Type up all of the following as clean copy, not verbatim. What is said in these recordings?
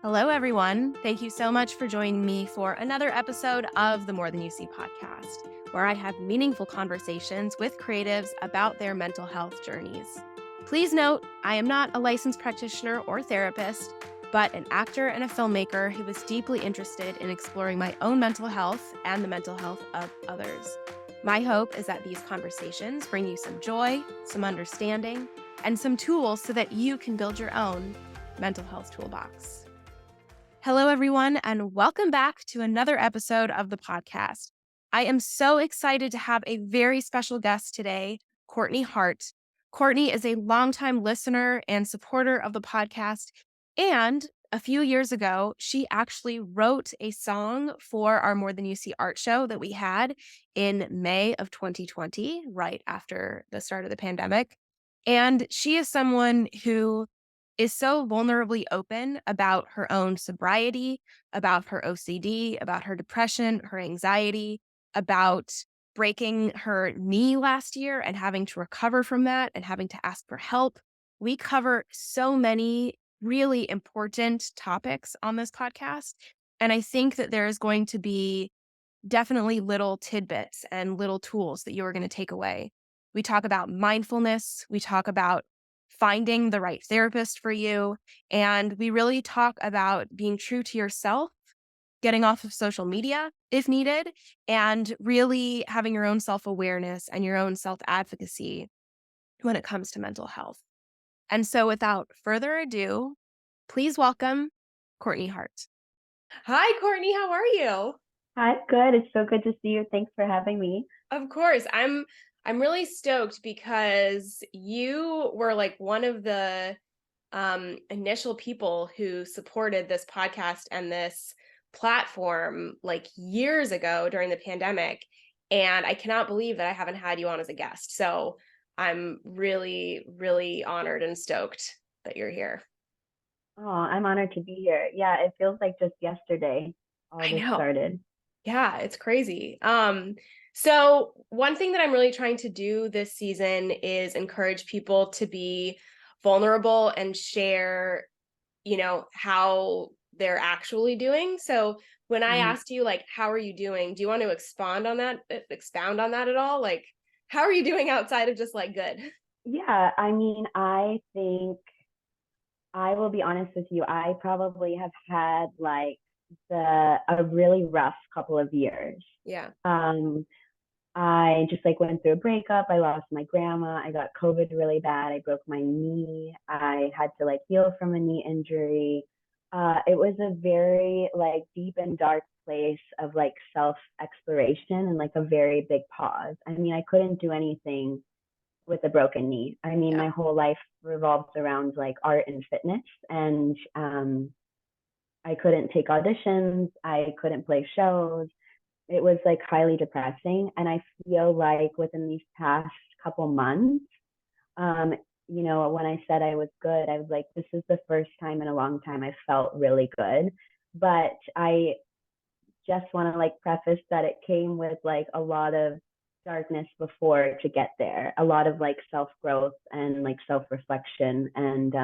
Hello, everyone. Thank you so much for joining me for another episode of the More Than You See podcast, where I have meaningful conversations with creatives about their mental health journeys. Please note, I am not a licensed practitioner or therapist, but an actor and a filmmaker who was deeply interested in exploring my own mental health and the mental health of others. My hope is that these conversations bring you some joy, some understanding, and some tools so that you can build your own mental health toolbox. Hello, everyone, and welcome back to another episode of the podcast. I am so excited to have a very special guest today, Courtney Hart. Courtney is a longtime listener and supporter of the podcast, and a few years ago, she actually wrote a song for our More Than You See art show that we had in May of 2020, right after the start of the pandemic. And she is someone who is so vulnerably open about her own sobriety, about her OCD, about her depression, her anxiety, about breaking her knee last year and having to recover from that and having to ask for help. We cover so many really important topics on this podcast. And I think that there is going to be definitely little tidbits and little tools that you are going to take away. We talk about mindfulness. We talk about finding the right therapist for you. And we really talk about being true to yourself, getting off of social media if needed, and really having your own self-awareness and your own self-advocacy when it comes to mental health. And so without further ado, please welcome Courtney Hart. Hi, Courtney. How are you? Hi, good. It's so good to see you. Thanks for having me. Of course. I'm really stoked because you were like one of the initial people who supported this podcast and this platform like years ago during the pandemic. And I cannot believe that I haven't had you on as a guest. So I'm really, really honored and stoked that you're here. Oh, I'm honored to be here. Yeah, it feels like just yesterday all I this know. started. Yeah, it's crazy. So one thing that I'm really trying to do this season is encourage people to be vulnerable and share, how they're actually doing. So when I Mhm. asked you, like, how are you doing? Do you want to expound on that at all? Like, how are you doing outside of just like good? Yeah, I mean, I think I will be honest with you. I probably have had like a really rough couple of years. Yeah. Um, I just like went through a breakup. I lost my grandma. I got COVID really bad. I broke my knee. I had to like heal from a knee injury. It was a very like deep and dark place of like self exploration and like a very big pause. I mean, I couldn't do anything with a broken knee. I mean, Yeah. my whole life revolves around like art and fitness, and I couldn't take auditions. I couldn't play shows. It was like highly depressing. And I feel like within these past couple months, um, when I said I was good, I was like, this is the first time in a long time I felt really good. But I just want to like preface that it came with like a lot of darkness before to get there, a lot of like self growth and like self reflection. And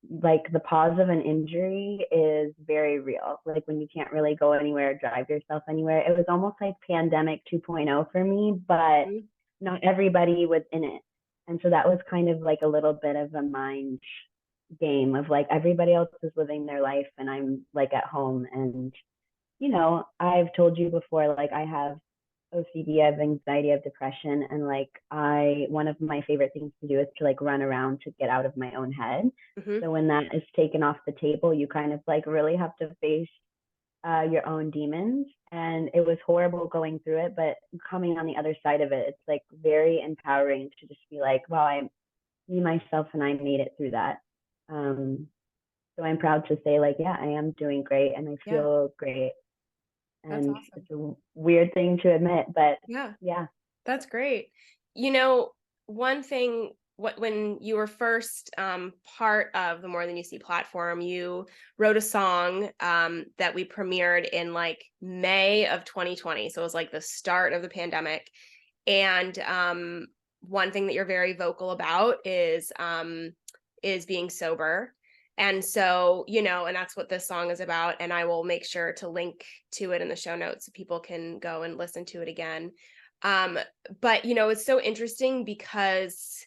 like the pause of an injury is very real. Like when you can't really go anywhere, drive yourself anywhere. It was almost like pandemic 2.0 for me, but Mhm. not everybody was in it. And so that was kind of like a little bit of a mind game of like everybody else is living their life and I'm like at home. And, I've told you before, like I have OCD, I have anxiety, I have depression, and like one of my favorite things to do is to like run around to get out of my own head. Mhm. So when that is taken off the table, you kind of like really have to face your own demons. And it was horrible going through it, but coming on the other side of it, it's like very empowering to just be like, wow, me, myself, and I made it through that. Um, so I'm proud to say, like, yeah, I am doing great and I Yeah, feel great. that's And awesome. it's a weird thing to admit, but Yeah. yeah. That's great. You know, one thing, when you were first part of the More Than You See platform, you wrote a song that we premiered in like May of 2020. So it was like the start of the pandemic. And one thing that you're very vocal about is being sober. And so, and that's what this song is about. And I will make sure to link to it in the show notes so people can go and listen to it again. Um, but it's so interesting because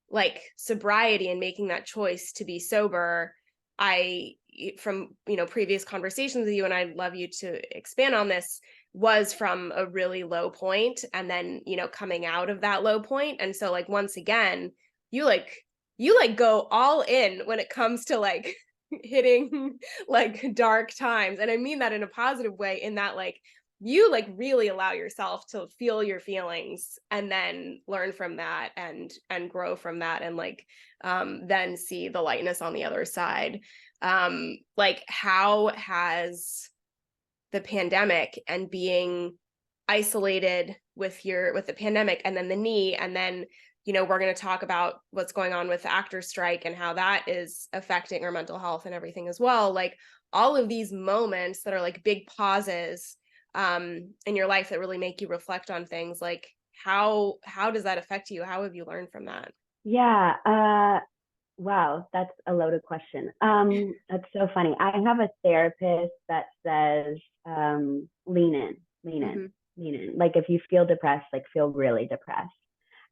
like sobriety and making that choice to be sober, from previous conversations with you, and I'd love you to expand on this, was from a really low point, and then coming out of that low point. And so like once again, you go all in when it comes to like hitting like dark times. And I mean that in a positive way, in that like you like really allow yourself to feel your feelings and then learn from that and grow from that, and like then see the lightness on the other side. Like how has the pandemic and being isolated with the pandemic and then the knee, and then we're going to talk about what's going on with the actors strike and how that is affecting our mental health and everything as well, like all of these moments that are like big pauses in your life that really make you reflect on things, like how does that affect you? How have you learned from that? Yeah. Wow, that's a loaded question. That's so funny. I have a therapist that says, lean in, lean in, Mm-hmm. lean in. Like if you feel depressed, like feel really depressed.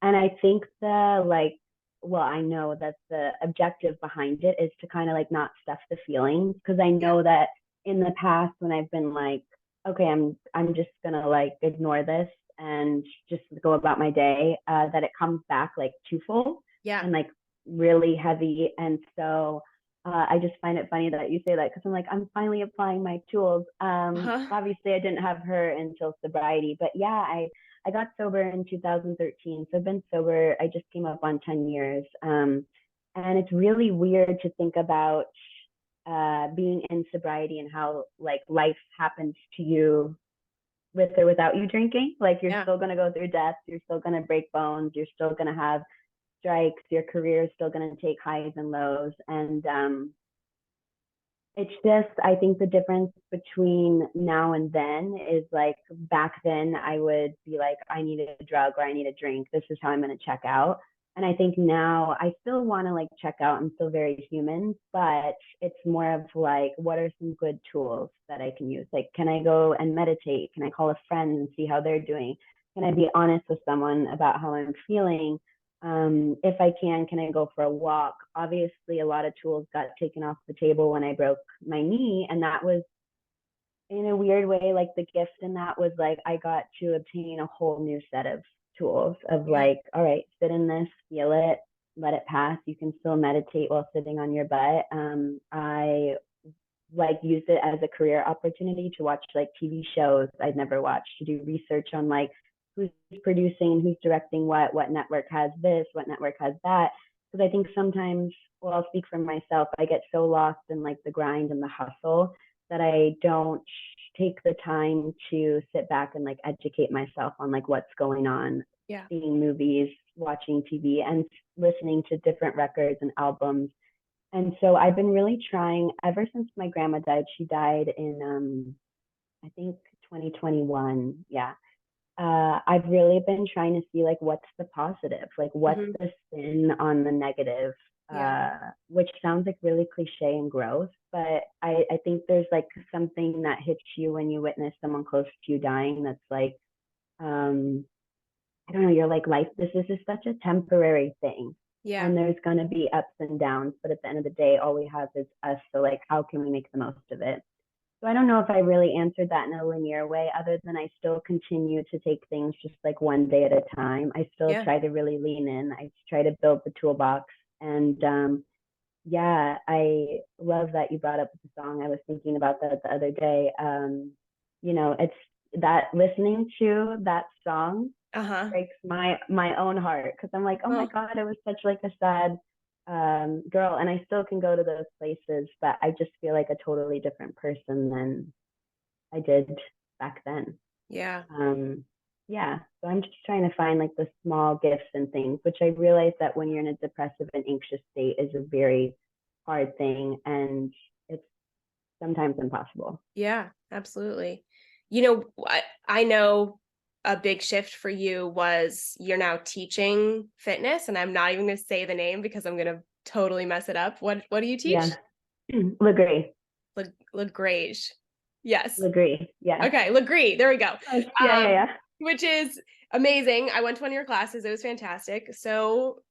And I think I know that the objective behind it is to kind of like not stuff the feelings. Cause I Yeah. know that in the past when I've been like, okay, I'm just gonna like ignore this and just go about my day, that it comes back like twofold Yeah. and like really heavy. And so I just find it funny that you say that, because I'm like, I'm finally applying my tools. Uh-huh. Obviously, I didn't have her until sobriety, but yeah, I got sober in 2013. So I've been sober. I just came up on 10 years. And it's really weird to think about being in sobriety and how like life happens to you with or without you drinking. Like you're Yeah. still going to go through death. You're still going to break bones. You're still going to have strikes. Your career is still going to take highs and lows. And it's just, I think the difference between now and then is like back then I would be like, I need a drug or I need a drink. This is how I'm going to check out. And I think now I still want to like check out. I'm still very human, but it's more of like, what are some good tools that I can use? Like, can I go and meditate? Can I call a friend and see how they're doing? Can I be honest with someone about how I'm feeling? If I can I go for a walk? Obviously, a lot of tools got taken off the table when I broke my knee, and that was in a weird way, like the gift in that was like I got to obtain a whole new set of tools of Yeah. like, all right, sit in this, feel it, let it pass. You can still meditate while sitting on your butt. I like used it as a career opportunity to watch like TV shows I'd never watched, to do research on like who's producing, who's directing what network has this, what network has that. Because I think sometimes, well, I'll speak for myself, I get so lost in like the grind and the hustle that I don't take the time to sit back and like educate myself on like what's going on, Yeah. seeing movies, watching TV, and listening to different records and albums. And so I've been really trying ever since my grandma died. She died in I think 2021. Yeah. I've really been trying to see like what's the positive, like what's Mm-hmm. the spin on the negative, Yeah. which sounds like really cliche and gross, but I think there's like something that hits you when you witness someone close to you dying. That's like, um, I don't know, you're like, life, this is just such a temporary thing. Yeah. And there's going to be ups and downs, but at the end of the day, all we have is us. So, like, how can we make the most of it? So, I don't know if I really answered that in a linear way, other than I still continue to take things just like one day at a time. I still Yeah. try to really lean in, I try to build the toolbox. And yeah, I love that you brought up the song. I was thinking about that the other day. It's that listening to that song Uh-huh. breaks my own heart, because I'm like, oh my Oh, god, I was such like a sad girl, and I still can go to those places, but I just feel like a totally different person than I did back then. yeah. um yeah, so I'm just trying to find like the small gifts and things, which I realize that when you're in a depressive and anxious state is a very hard thing, and it's sometimes impossible. Yeah, absolutely. I know a big shift for you was you're now teaching fitness, and I'm not even going to say the name because I'm going to totally mess it up. What do you Yeah. teach? Legree. Lagrange. Yes. Legree. Yeah. Okay, Legree. There we go. Yeah, yeah, yeah. Which is amazing. I went to one of your classes. It was fantastic. So,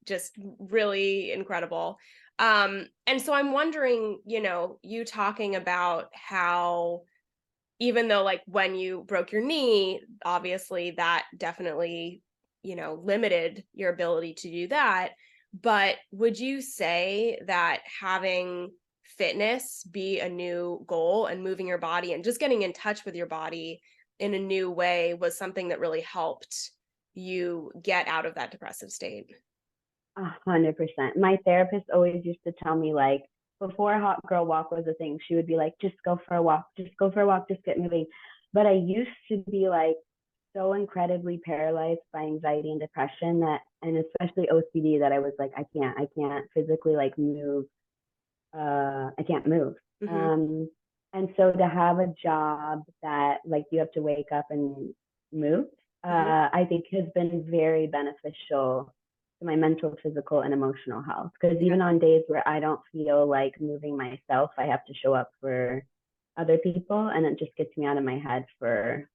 just really incredible. And so I'm wondering, you talking about how even though like when you broke your knee, obviously that definitely, limited your ability to do that. But would you say that having fitness be a new goal and moving your body and just getting in touch with your body in a new way was something that really helped you get out of that depressive state? 100%. My therapist always used to tell me, like, before a hot girl walk was a thing, she would be like, just go for a walk, just go for a walk, just get moving. But I used to be like so incredibly paralyzed by anxiety and depression that, and especially OCD, that I was like, I can't physically like move. I can't move. Hmm. Um, and so to have a job that like you have to wake up and move, Hmm. I think has been very beneficial to my mental, physical, and emotional health. Because Yeah. even on days where I don't feel like moving myself, I have to show up for other people, and it just gets me out of my head for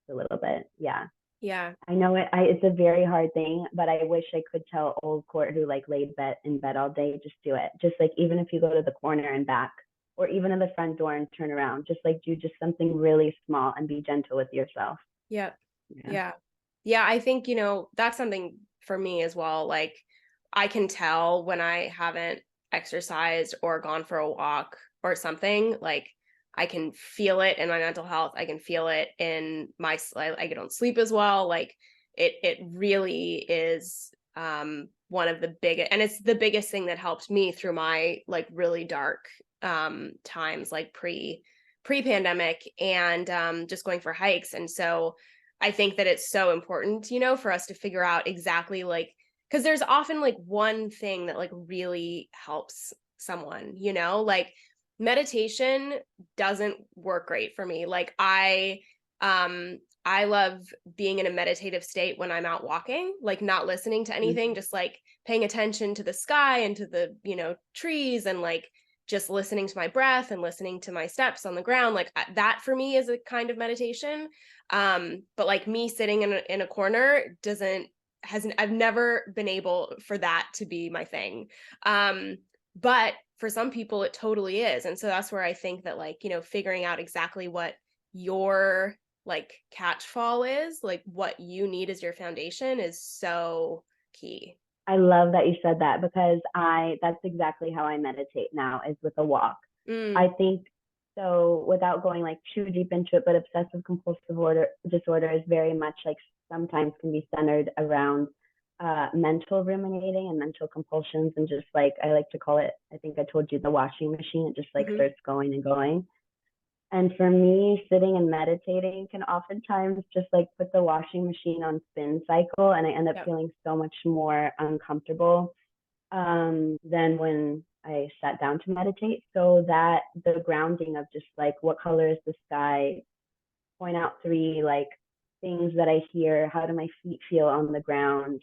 a little bit. Yeah. Yeah. I know it's a very hard thing, but I wish I could tell old Court who like laid in bed all day, just do it. Just like even if you go to the corner and back, or even in the front door and turn around, just like do just something really small and be gentle with yourself. Yeah. Yeah. Yeah. Yeah. I think, that's something for me as well. Like, I can tell when I haven't exercised or gone for a walk or something. Like, I can feel it in my mental health. I can feel it in I don't sleep as well. Like, it really is one of the biggest, and it's the biggest thing that helped me through my like really dark times, like pre-pandemic, and just going for hikes. And so I think that it's so important, for us to figure out exactly like, because there's often like one thing that like really helps someone, like meditation doesn't work great for me. Like I love being in a meditative state when I'm out walking, like not listening to anything, just like paying attention to the sky and to the, trees, and like just listening to my breath and listening to my steps on the ground. Like that for me is a kind of meditation. But like me sitting in a corner doesn't hasn't I've never been able for that to be my thing. But for some people it totally is. And so that's where I think that like, figuring out exactly what your like catch fall is, like what you need as your foundation is so key. I love that you said that because that's exactly how I meditate now is with a walk. Mm, I think so without going like too deep into it, but obsessive compulsive disorder is very much like sometimes can be centered around mental ruminating and mental compulsions, and just like I like to call it, I think I told you, the washing machine. It just like hmm. starts going and going. And for me, sitting and meditating can oftentimes just like put the washing machine on spin cycle, and I end up Yep. feeling so much more uncomfortable than when I sat down to meditate. So that the grounding of just like what color is the sky, point out three like things that I hear, how do my feet feel on the ground,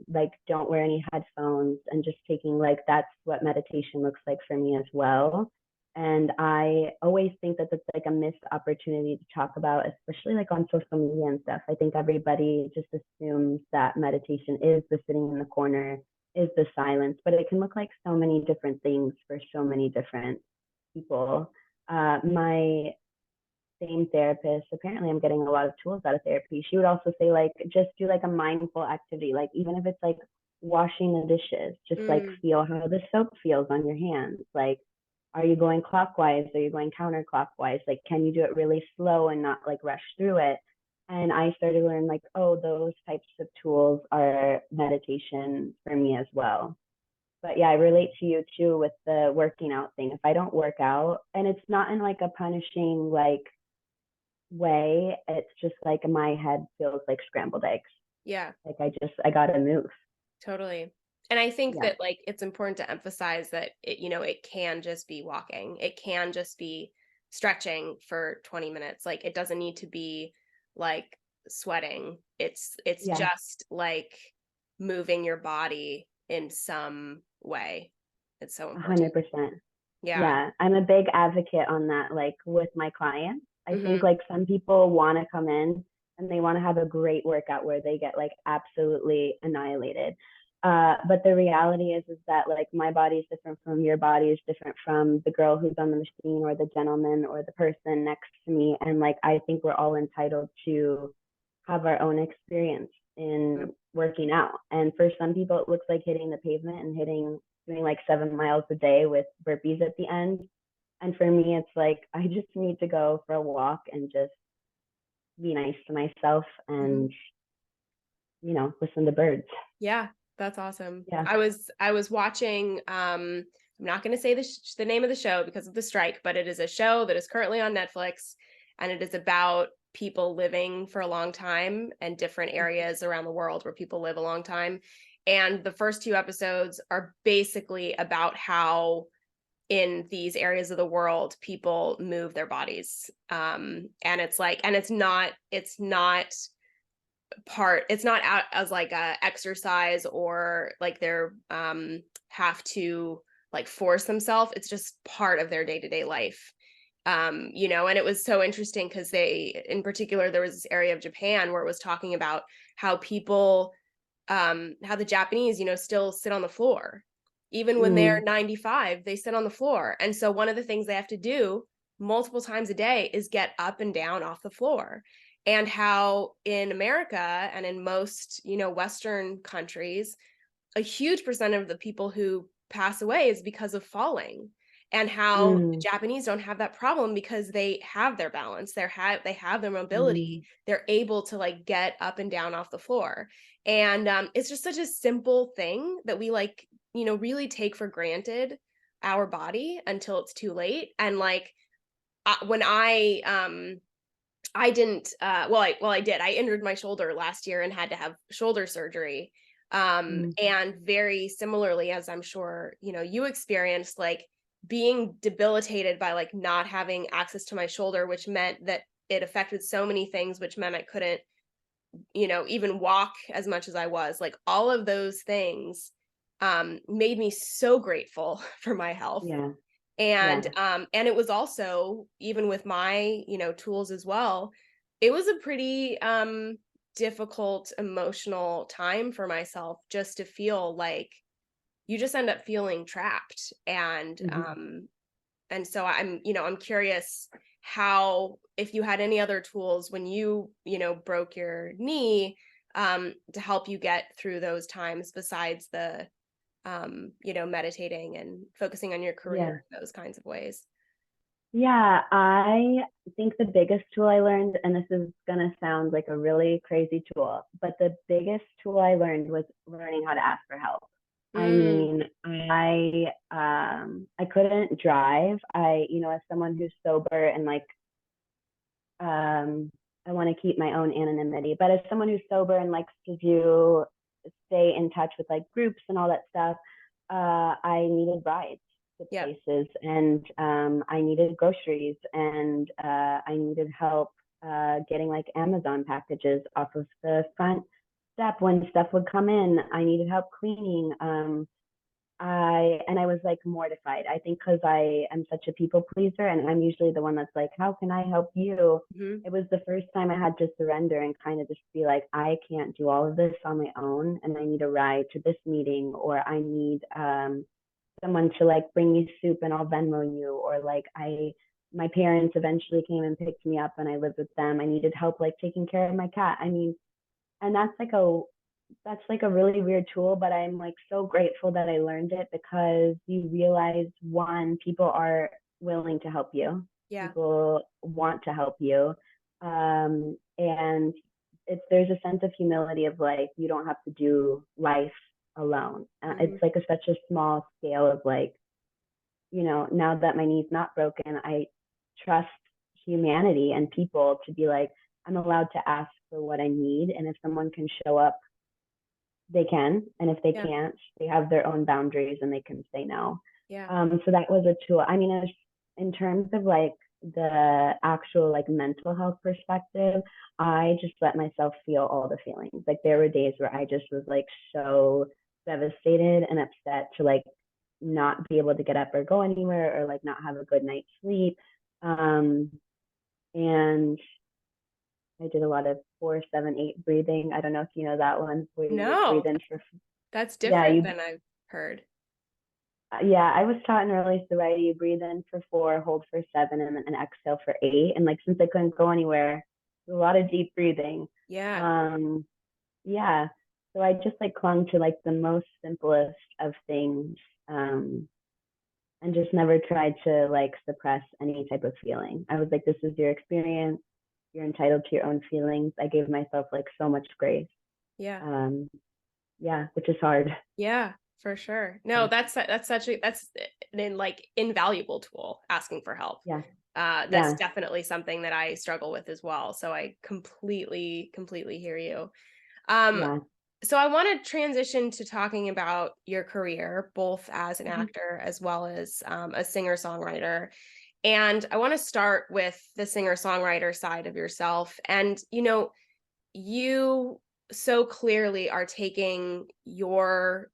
like don't wear any headphones, and just taking like that's what meditation looks like for me as well. And I always think that that's like a missed opportunity to talk about, especially like on social media and stuff. I think everybody just assumes that meditation is the sitting in the corner, is the silence, but it can look like so many different things for so many different people. My same therapist, apparently I'm getting a lot of tools out of therapy. She would also say like just do like a mindful activity, like even if it's like washing the dishes, just like Mm, feel how the soap feels on your hands. Like, are you going clockwise? Are you going counterclockwise? Like, can you do it really slow and not like rush through it? And I started to learn like, oh, those types of tools are meditation for me as well. But yeah, I relate to you too with the working out thing. If I don't work out, and it's not in like a punishing like way, it's just like my head feels like scrambled eggs. yeah. Like I gotta move. Totally. And I think Yeah. that like it's important to emphasize that it can just be walking. It can just be stretching for 20 minutes. Like it doesn't need to be like sweating. It's Yeah. just like moving your body in some way. It's so important. 100%. Yeah. Yeah, I'm a big advocate on that, like with my clients. I think Hmm. like some people want to come in and they want to have a great workout where they get like absolutely annihilated. But the reality is that like my body is different from your body is different from the girl who's on the machine or the gentleman or the person next to me. And like I think we're all entitled to have our own experience in working out. And for some people, it looks like hitting the pavement and doing like 7 miles a day with burpees at the end. And for me, it's like I just need to go for a walk and just be nice to myself Hmm. and, listen to birds. Yeah, that's awesome. Yeah. I was watching I'm not going to say the name of the show because of the strike, but it is a show that is currently on Netflix, and it is about people living for a long time and different areas around the world where people live a long time. And the first two episodes are basically about how in these areas of the world people move their bodies. And it's not out as like a exercise or like they're have to like force themselves. It's just part of their day-to-day life. And it was so interesting because in particular, there was this area of Japan where it was talking about how people, how the Japanese, still sit on the floor. Even when they're Mm, 95, they sit on the floor. And so one of the things they have to do multiple times a day is get up and down off the floor. And how in America and in most, Western countries, a huge percent of the people who pass away is because of falling, and how the mm, Japanese don't have that problem because they have their balance, they have their mobility, mm, they're able to like get up and down off the floor. And it's just such a simple thing that we like, really take for granted our body until it's too late. And like when I didn't I did. I injured my shoulder last year and had to have shoulder surgery. mm, And very similarly, as I'm sure, you experienced, like being debilitated by like not having access to my shoulder, which meant that it affected so many things, which meant I couldn't, even walk as much as I was. Like all of those things made me so grateful for my health. yeah, And yeah, it was also, even with my, tools as well, it was a pretty difficult emotional time for myself, just to feel like you just end up feeling trapped. mhm. And so I'm curious how, if you had any other tools when you broke your knee, to help you get through those times besides the meditating and focusing on your career Yeah. in those kinds of ways. Yeah, I think the biggest tool I learned, and this is going to sound like a really crazy tool, but the biggest tool I learned was learning how to ask for help. I Mm, mean, I couldn't drive. As someone who's sober and like I want to keep my own anonymity, but as someone who's sober and likes to stay in touch with like groups and all that stuff, I needed rides to yep. places, and I needed groceries, and I needed help getting like Amazon packages off of the front step when stuff would come in. I needed help cleaning. I was like mortified. I think because I am such a people pleaser and I'm usually the one that's like, how can I help you? Hmm. It was the first time I had to surrender and kind of just be like, I can't do all of this on my own, and I need a ride to this meeting, or I need someone to like bring me soup and I'll Venmo you, or like my parents eventually came and picked me up and I lived with them. I needed help like taking care of my cat. I mean, and that's like a really weird tool, but I'm like so grateful that I learned it, because you realize, one, people are willing to help you. Yeah. People want to help you. And there's a sense of humility of like, you don't have to do life alone. It's Hmm. like such a small scale of like, now that my knee's not broken, I trust humanity and people to be like, I'm allowed to ask for what I need. And if someone can show up, they can. And if they Yeah. can't, they have their own boundaries and they can say no. Yeah. So that was a tool. I mean, in terms of like the actual like mental health perspective, I just let myself feel all the feelings. Like there were days where I just was like so devastated and upset to like not be able to get up or go anywhere, or like not have a good night's sleep. And I did a lot of 4-7-8 breathing. I don't know if you know that one, where you like breathe No, in for, that's yeah, different than I've heard. yeah, I was taught in early sobriety, you breathe in for 4, hold for 7, and then exhale for 8. And like, since I couldn't go anywhere, a lot of deep breathing. Yeah. Yeah. So I just like clung to like the most simplest of things, and just never tried to like suppress any type of feeling. I was like, this is your experience. You're entitled to your own feelings. I gave myself like so much grace. Yeah. Yeah, which is hard. Yeah, for sure. No, that's an like invaluable tool, asking for help. Yeah. That's Yeah. definitely something that I struggle with as well. So I completely hear you. Yeah. So I want to transition to talking about your career, both as an Mm-hmm. actor as well as a singer-songwriter. And I want to start with the singer-songwriter side of yourself. And, you so clearly are taking your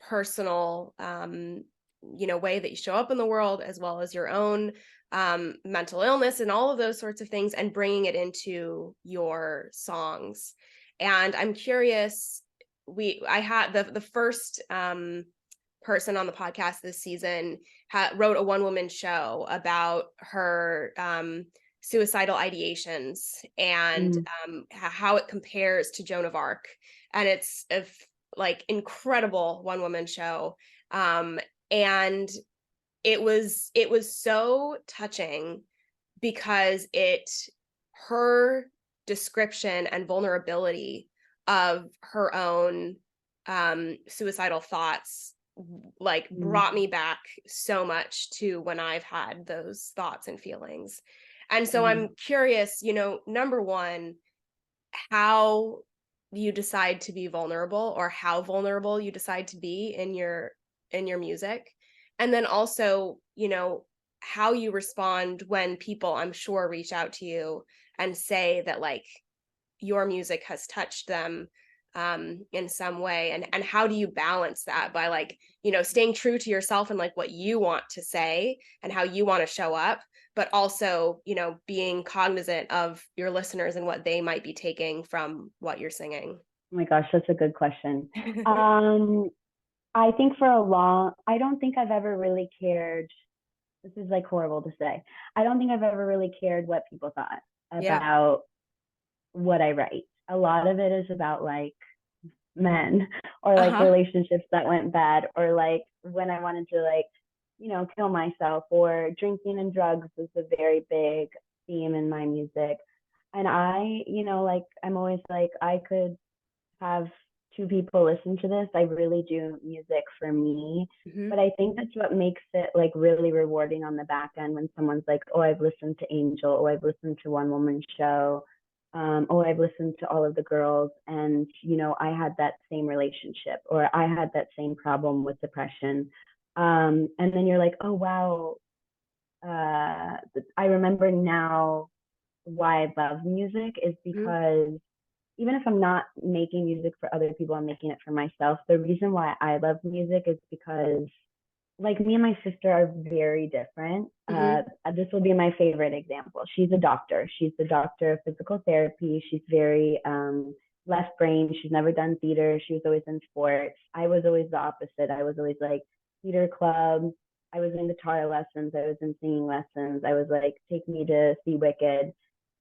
personal, way that you show up in the world, as well as your own mental illness and all of those sorts of things, and bringing it into your songs. And I'm curious, I had the first person on the podcast this season wrote a one-woman show about her suicidal ideations, and how it compares to Joan of Arc. And it's a like incredible one-woman show. And it was so touching, because her description and vulnerability of her own suicidal thoughts like Mm-hmm. brought me back so much to when I've had those thoughts and feelings. And so Mm-hmm. I'm curious, number one, how you decide to be vulnerable, or how vulnerable you decide to be in your music. And then also, how you respond when people, I'm sure, reach out to you and say that like your music has touched them in some way. And how do you balance that by like, staying true to yourself and like what you want to say and how you want to show up, but also, being cognizant of your listeners and what they might be taking from what you're singing? Oh my gosh, that's a good question. I think I don't think I've ever really cared. This is like horrible to say. I don't think I've ever really cared what people thought Yeah. about what I write. A lot of it is about like men, or like Uh-huh. relationships that went bad, or like when I wanted to like, kill myself, or drinking and drugs is a very big theme in my music. And like I'm always like, I could have 2 people listen to this. I really do music for me. Mm-hmm. But I think that's what makes it like really rewarding on the back end, when someone's like, oh, I've listened to Angel, oh, I've listened to One Woman Show, oh, I've listened to all of the girls, and I had that same relationship, or I had that same problem with depression. And then you're like, oh wow, I remember now why I love music is Mm-hmm. because even if I'm not making music for other people, I'm making it for myself. The reason why I love music is because, like, me and my sister are very different. Mm-hmm. This will be my favorite example. She's a doctor. She's the doctor of physical therapy. She's very left brain. She's never done theater. She was always in sports. I was always the opposite. I was always like theater club. I was in guitar lessons. I was in singing lessons. I was like, take me to see Wicked.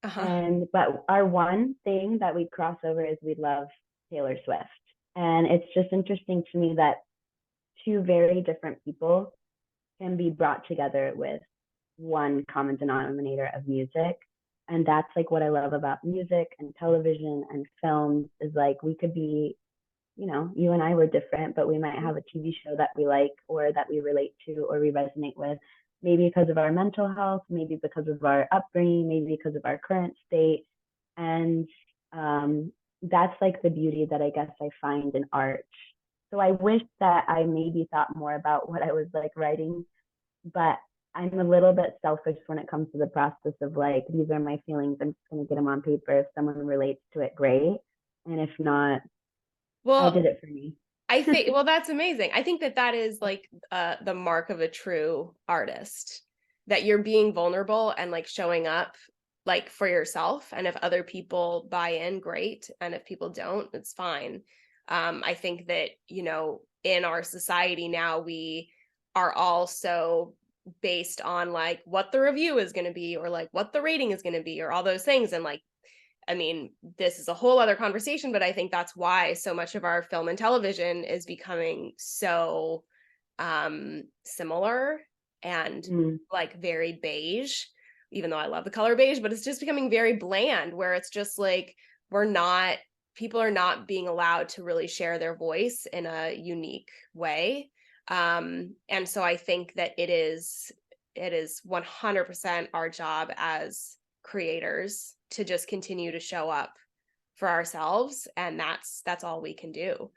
Uh-huh. But our one thing that we cross over is we love Taylor Swift. And it's just interesting to me that 2 very different people can be brought together with one common denominator of music. And that's like what I love about music and television and films, is like we could be, you and I were different, but we might have a TV show that we like, or that we relate to, or we resonate with, maybe because of our mental health, maybe because of our upbringing, maybe because of our current state. And that's like the beauty that I guess I find in art. So I wish that I maybe thought more about what I was like writing, but I'm a little bit selfish when it comes to the process of like, these are my feelings. I'm just going to get them on paper. If someone relates to it, great. And if not, I Well, did it for me. I think, well, that's amazing. I think that that is like the mark of a true artist, that you're being vulnerable and like showing up like for yourself. And if other people buy in, great. And if people don't, it's fine. I think that, you know, in our society now, we are all so based on like what the review is going to be or like what the rating is going to be or all those things. And like, I mean, this is a whole other conversation, but I think that's why so much of our film and television is becoming so similar and Mm. like very beige, even though I love the color beige, but it's just becoming very bland where it's just like we're not people are not being allowed to really share their voice in a unique way. And so I think that it is 100% our job as creators to just continue to show up for ourselves, and that's all we can do.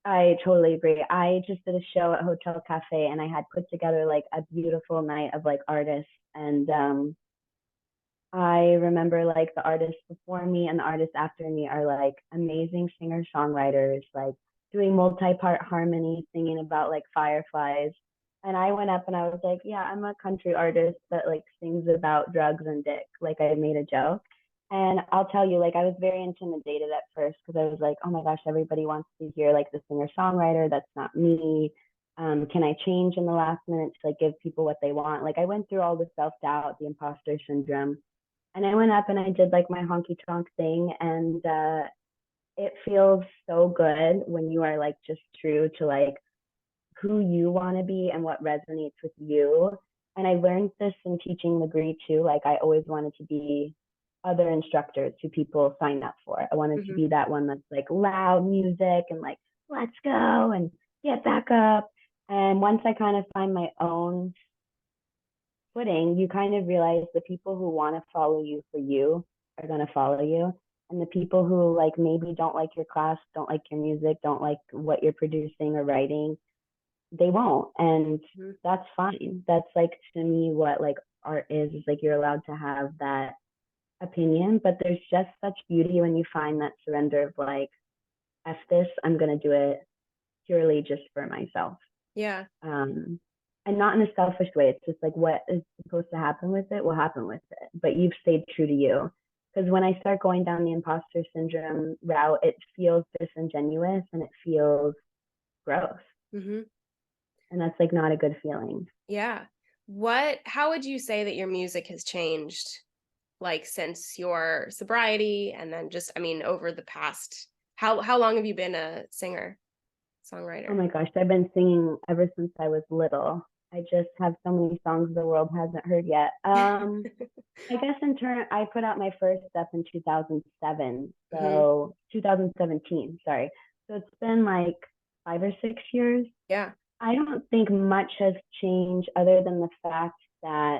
I totally agree. I just did a show at Hotel Cafe and I had put together like a beautiful night of like artists. And I remember like the artists before me and the artists after me are like amazing singer songwriters, like doing multi-part harmony, singing about like fireflies. And I went up and I was like, yeah, I'm a country artist that like sings about drugs and dick. Like I made a joke. And I'll tell you, like I was very intimidated at first because I was like, oh my gosh, everybody wants to hear like the singer songwriter. That's not me. Can I change in the last minute to like give people what they want? Like I went through all the self doubt, the imposter syndrome, and I went up and I did like my honky tonk thing. And it feels so good when you are like just true to like who you want to be and what resonates with you. And I learned this in teaching the degree too. Like I always wanted to be other instructors who people sign up for. I wanted to Hmm. be that one that's like loud music and like, let's go and get back up. And once I kind of find my own footing, you kind of realize the people who want to follow you for you are going to follow you. And the people who like maybe don't like your class, don't like your music, don't like what you're producing or writing, they won't. And Hmm. that's fine. That's like to me what like art is like you're allowed to have that opinion, but there's just such beauty when you find that surrender of like, F this, I'm going to do it purely just for myself. Yeah. Um, and not in a selfish way. It's just like what is supposed to happen with it will happen with it. But you've stayed true to you. Because when I start going down the imposter syndrome route, it feels disingenuous and it feels gross. Hmm. And that's like not a good feeling. Yeah. How would you say that your music has changed, like since your sobriety and then just, I mean, over the past, how long have you been a singer, Oh songwriter? my gosh, I've been singing ever since I was little. I just have so many songs the world hasn't heard yet. I guess in turn, I put out my first stuff in 2007. Hmm. So 2017, sorry. So it's been like 5 or 6 years. Yeah. I don't think much has changed other than the fact that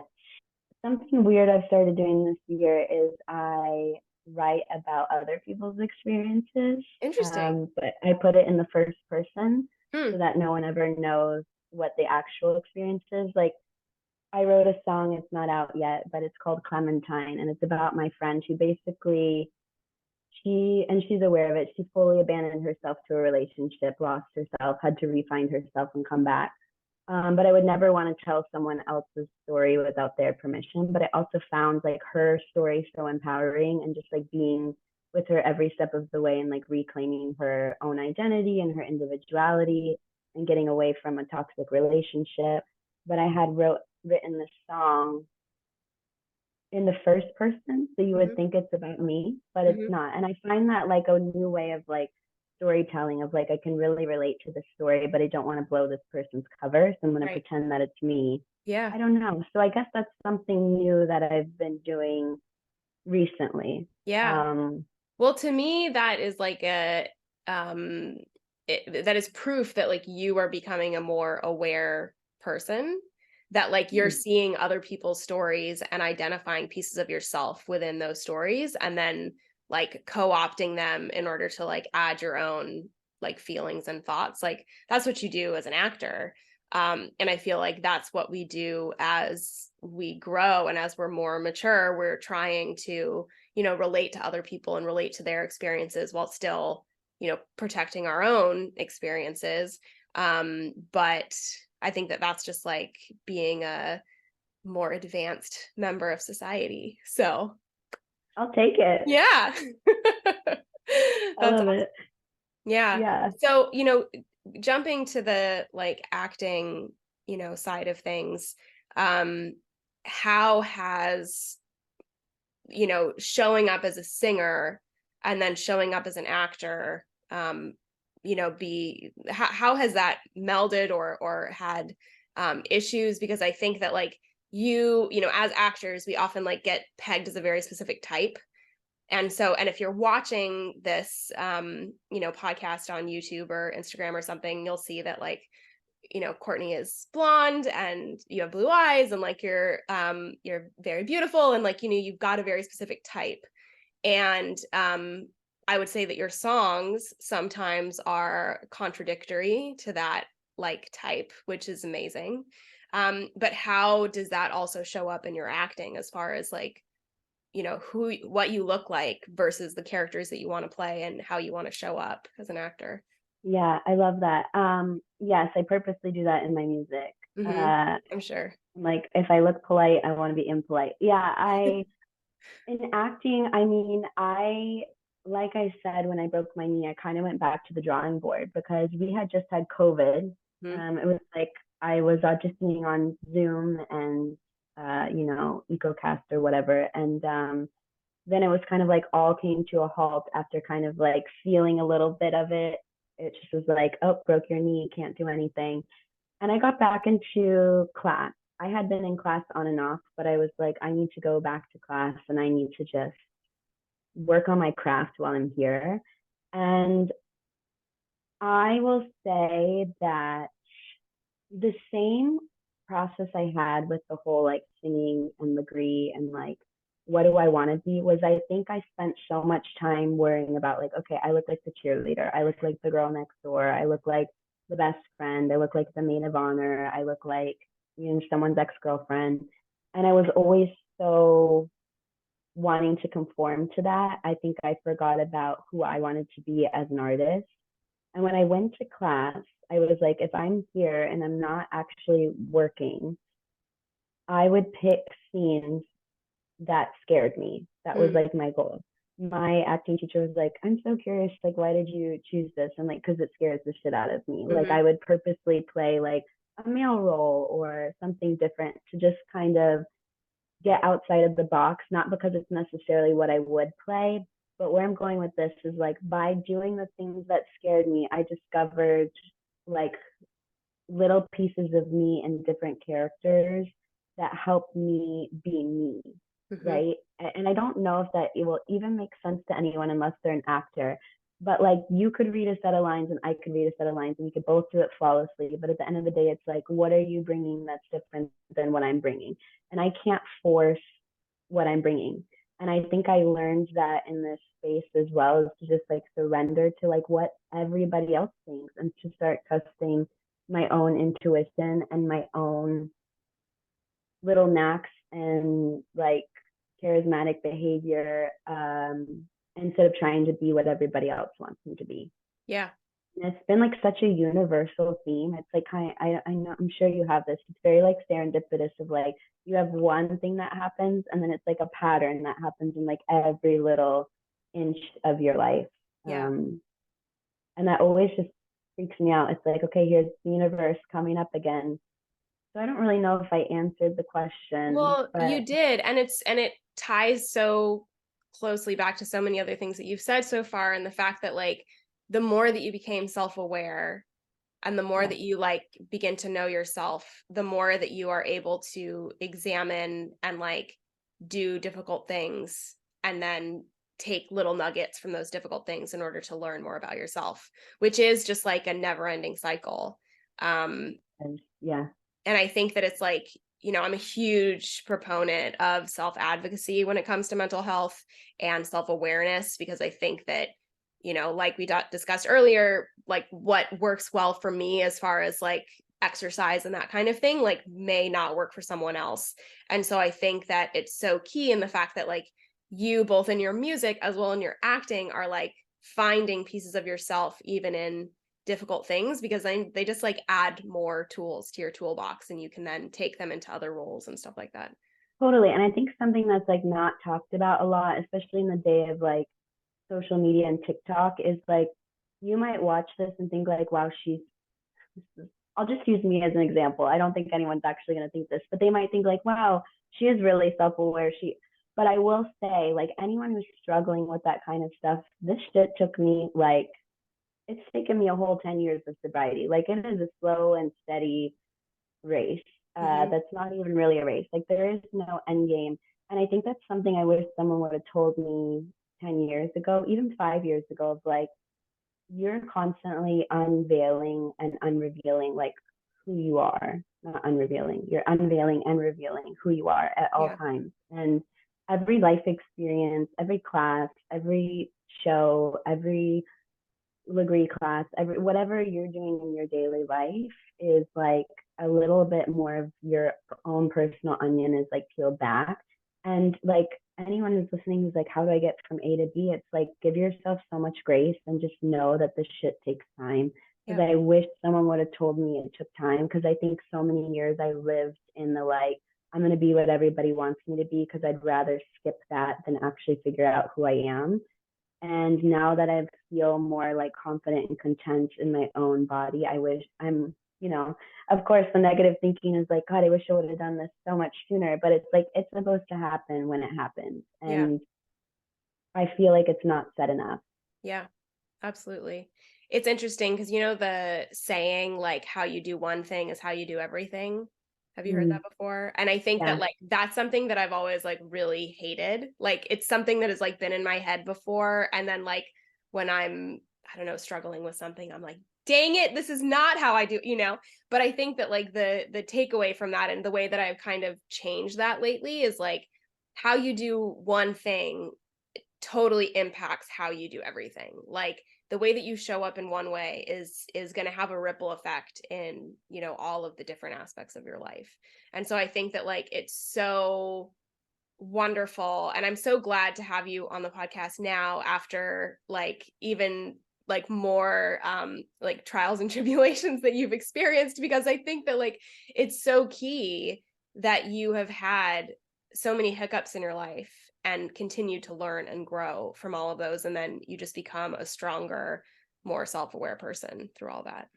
something weird I've started doing this year is I write about other people's experiences, Interesting. but I put it in the first person Hmm. so that no one ever knows what the actual experience is. Like I wrote a song, it's not out yet, but it's called Clementine, and it's about my friend who basically she's aware of it. She fully abandoned herself to a relationship, lost herself, had to re-find herself and come back. But I would never want to tell someone else's story without their permission. But I also found like her story so empowering and just like being with her every step of the way and like reclaiming her own identity and her individuality and getting away from a toxic relationship. But I had written this song in the first person, so you would Hmm. think it's about me, but it's Hmm. not. And I find that like a new way of like storytelling of like I can really relate to the story, but I don't want to blow this person's cover, so I'm going to Right. pretend that it's me. Yeah. I don't know. So I guess that's something new that I've been doing recently. Yeah. Um, Well, to me, that is like um, that is proof that like you are becoming a more aware person, that like you're hmm, seeing other people's stories and identifying pieces of yourself within those stories and then like co-opting them in order to like add your own like feelings and thoughts. Like that's what you do as an actor. And I feel like that's what we do as we grow and as we're more mature, we're trying to, you know, relate to other people and relate to their experiences while still protecting our own experiences. But I think that that's just like being a more advanced member of society. So I'll take it. yeah. I love it. Yeah. Yeah. So, jumping to the like acting, side of things, how has, showing up as a singer and then showing up as an actor, how has that melded or had issues? Because I think that like as actors, we often like get pegged as a very specific type. And so, and if you're watching this, podcast on YouTube or Instagram or something, you'll see that like, Courtney is blonde and you have blue eyes and like you're very beautiful and like, you've got a very specific type. And I would say that your songs sometimes are contradictory to that like type, which is amazing. But how does that also show up in your acting as far as like, what you look like versus the characters that you want to play and how you want to show up as an actor? Yeah, I love that. Yes, I purposely do that in my music. I'm sure. Like if I look polite, I want to be impolite. Yeah, in acting, I mean, like I said, when I broke my knee, I kind of went back to the drawing board because we had just had COVID. Mhm. It was like I was auditioning on Zoom and, EcoCast or whatever. And then it was kind of like all came to a halt after kind of like feeling a little bit of it. It just was like, oh, broke your knee, can't do anything. And I got back into class. I had been in class on and off, but I was like, I need to go back to class and I need to just work on my craft while I'm here. And I will say that the same process I had with the whole like singing and degree and like what do I want to be was I think I spent so much time worrying about like, okay, I look like the cheerleader, I look like the girl next door, I look like the best friend, I look like the maid of honor, I look like someone's ex-girlfriend. And I was always so wanting to conform to that. I think I forgot about who I wanted to be as an artist. And when I went to class, I was like, if I'm here and I'm not actually working, I would pick scenes that scared me. That was Mm. like my goal. My acting teacher was like, I'm so curious, like, why did you choose this? And like, because it scares the shit out of me. Like, Mhm. I would purposely play like a male role or something different to just kind of get outside of the box, not because it's necessarily what I would play, but where I'm going with this is like by doing the things that scared me, I discovered like little pieces of me and different characters that helped me be me, Mhm. right? And I don't know if that it will even make sense to anyone unless they're an actor. But like you could read a set of lines and I could read a set of lines and we could both do it flawlessly. But at the end of the day, it's like, what are you bringing that's different than what I'm bringing? And I can't force what I'm bringing. And I think I learned that in this space as well is to just like surrender to like what everybody else thinks and to start trusting my own intuition and my own little knacks and like charismatic behavior instead of trying to be what everybody else wants me to be. Yeah. And it's been like such a universal theme. It's like I know I'm sure you have this. It's very like serendipitous of like you have one thing that happens and then it's like a pattern that happens in like every little inch of your life. Yeah. And that always just freaks me out. It's like, okay, here's the universe coming up again. So I don't really know if I answered the question, Well, but you did, and it ties so closely back to so many other things that you've said so far, and the fact that like the more that you became self-aware and the more yeah, that you like begin to know yourself, the more that you are able to examine and like do difficult things and then take little nuggets from those difficult things in order to learn more about yourself, which is just like a never-ending cycle. Um, and yeah, and I think that it's like, I'm a huge proponent of self-advocacy when it comes to mental health and self-awareness, because I think that, like we discussed earlier, like what works well for me as far as like exercise and that kind of thing, like may not work for someone else. And so I think that it's so key in the fact that like you both in your music as well in your acting are like finding pieces of yourself even in difficult things, because then they just like add more tools to your toolbox and you can then take them into other roles and stuff like that. Totally. And I think something that's like not talked about a lot, especially in the day of like social media and TikTok, is like you might watch this and think like, wow, I'll just use me as an example. I don't think anyone's actually going to think this, but they might think like, wow, she is really self-aware. But I will say, like, anyone who's struggling with that kind of stuff, this shit took me like, it's taken me a whole 10 years of sobriety. Like, it is a slow and steady race. That's not even really a race. Like, there is no end game. And I think that's something I wish someone would have told me 10 years ago, even 5 years ago, of like, you're constantly unveiling and unrevealing like who you are, not unrevealing, you're unveiling and revealing who you are at all times. And every life experience, every class, every show, every degree class, every whatever you're doing in your daily life is like a little bit more of your own personal onion is like peeled back. And like anyone who's listening who's like, how do I get from A to B? It's like, give yourself so much grace and just know that this shit takes time. Because I wish someone would have told me it took time, because I think so many years I lived in the like, I'm going to be what everybody wants me to be, because I'd rather skip that than actually figure out who I am. And now that I feel more like confident and content in my own body, I wish of course the negative thinking is like, God, I wish I would have done this so much sooner. But it's like, it's supposed to happen when it happens. And I feel like it's not said enough. Yeah, absolutely. It's interesting because the saying, like, how you do one thing is how you do everything. Have you heard that before? And I think that like that's something that I've always like really hated. Like, it's something that has like been in my head before. And then like when I'm, I don't know, struggling with something, I'm like, dang it, this is not how I do, But I think that like the takeaway from that and the way that I've kind of changed that lately is like how you do one thing totally impacts how you do everything. Like the way that you show up in one way is going to have a ripple effect in, all of the different aspects of your life. And so I think that like it's so wonderful, and I'm so glad to have you on the podcast now after like even like more like trials and tribulations that you've experienced, because I think that like it's so key that you have had so many hiccups in your life and continue to learn and grow from all of those, and then you just become a stronger, more self-aware person through all that.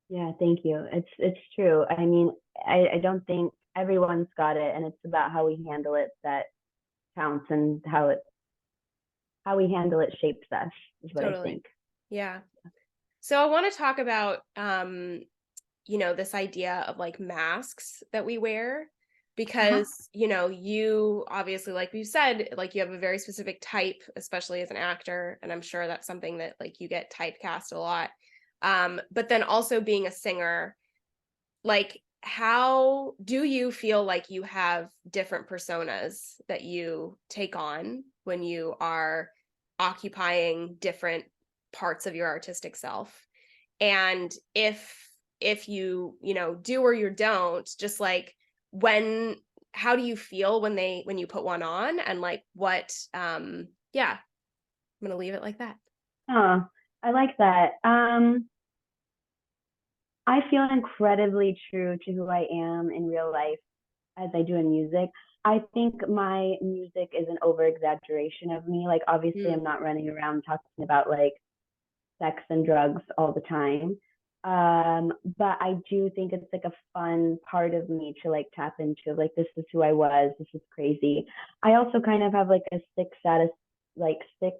Yeah, thank you. It's true. I mean, I don't think everyone's got it, and it's about how we handle it that counts, and how we handle it shapes us is what I think. Yeah. So I want to talk about this idea of like masks that we wear, because you obviously, like we've said, like you have a very specific type, especially as an actor, and I'm sure that's something that like you get typecast a lot. But then also being a singer, like how do you feel like you have different personas that you take on when you are occupying different parts of your artistic self? And if you do or you don't, just like how do you feel when you put one on, and like what I'm gonna leave it like that. Oh, I like that. I feel incredibly true to who I am in real life as I do in music. I think my music is an over exaggeration of me. Like, obviously, I'm not running around talking about like sex and drugs all the time. But I do think it's like a fun part of me to like tap into, like, this is who I was, this is crazy. I also kind of have like a sick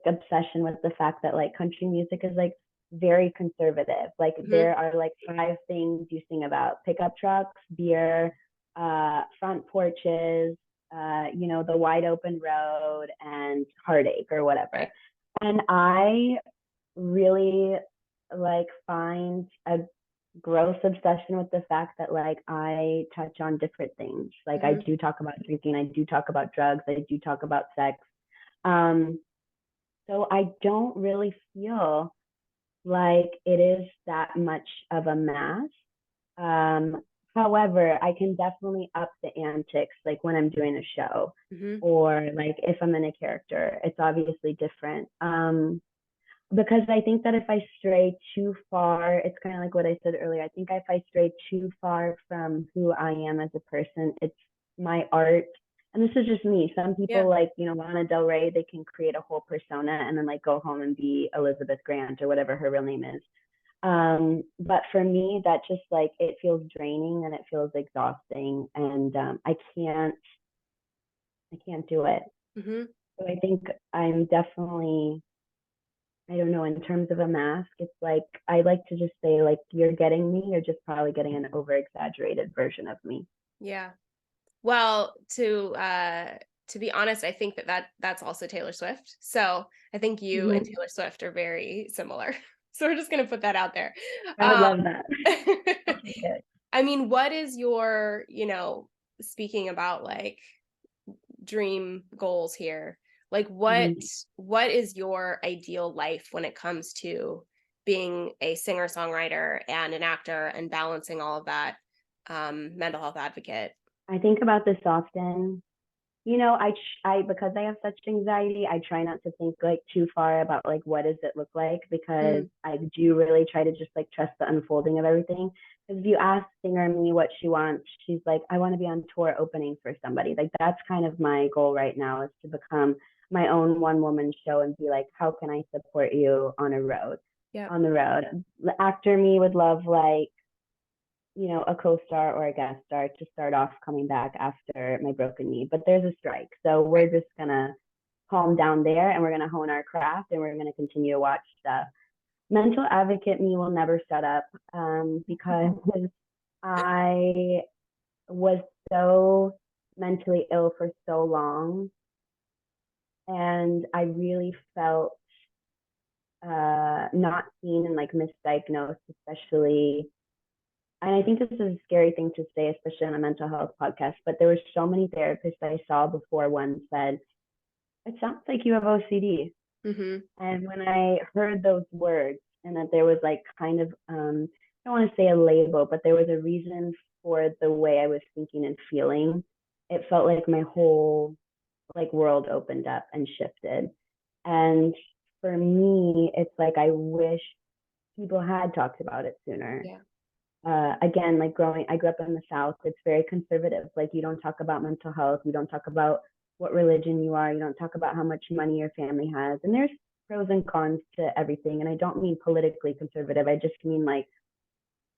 obsession with the fact that like country music is like very conservative. Like there are like 5 things you sing about: pickup trucks, beer, front porches, the wide open road, and heartache or whatever. And I really like find a gross obsession with the fact that like I touch on different things. Like I do talk about drinking, I do talk about drugs, I do talk about sex. So I don't really feel like it is that much of a mask. However, I can definitely up the antics, like when I'm doing a show or like if I'm in a character, it's obviously different. because I think that if I stray too far, it's kind of like what I said earlier. I think if I stray too far from who I am as a person, it's my art. And this is just me. Some Yeah. people like, Lana Del Rey, they can create a whole persona and then like go home and be Elizabeth Grant or whatever her real name is. But for me, that just like, it feels draining and it feels exhausting. And I can't do it. Mm-hmm. So I think I'm definitely, I don't know, in terms of a mask, it's like I like to just say like you're getting me, you're just probably getting an over exaggerated version of me. Yeah. Well, to be honest, I think that's also Taylor Swift. So I think you and Mm-hmm. Taylor Swift are very similar. So we're just gonna put that out there. I would love that. I'll take it. I mean, what is your, speaking about like dream goals here, like Mm-hmm. what is your ideal life when it comes to being a singer-songwriter and an actor and balancing all of that, mental health advocate? I think about this often. Because I have such anxiety, I try not to think like too far about like what does it look like, because Mm, I do really try to just like trust the unfolding of everything. Because if you ask singer me what she wants, she's like, I want to be on tour opening for somebody. Like that's kind of my goal right now, is to become my own one woman show and be like, how can I support you yeah. on the road? The actor me would love like, a co-star or a guest star to start off coming back after my broken knee. But there's a strike. So we're just gonna calm down there and we're gonna hone our craft and we're gonna continue to watch stuff. Mental advocate me will never shut up, because I was so mentally ill for so long, and I really felt not seen and like misdiagnosed, especially. And I think this is a scary thing to say, especially on a mental health podcast, but there were so many therapists I saw before one said, it sounds like you have OCD. Mm-hmm. And when I heard those words, and that there was like kind of, I don't want to say a label, but there was a reason for the way I was thinking and feeling, it felt like my whole like world opened up and shifted. And for me, it's like I wish people had talked about it sooner. Yeah. Again, like I grew up in the South. It's very conservative. Like you don't talk about mental health. You don't talk about what religion you are. You don't talk about how much money your family has. And there's pros and cons to everything. And I don't mean politically conservative. I just mean like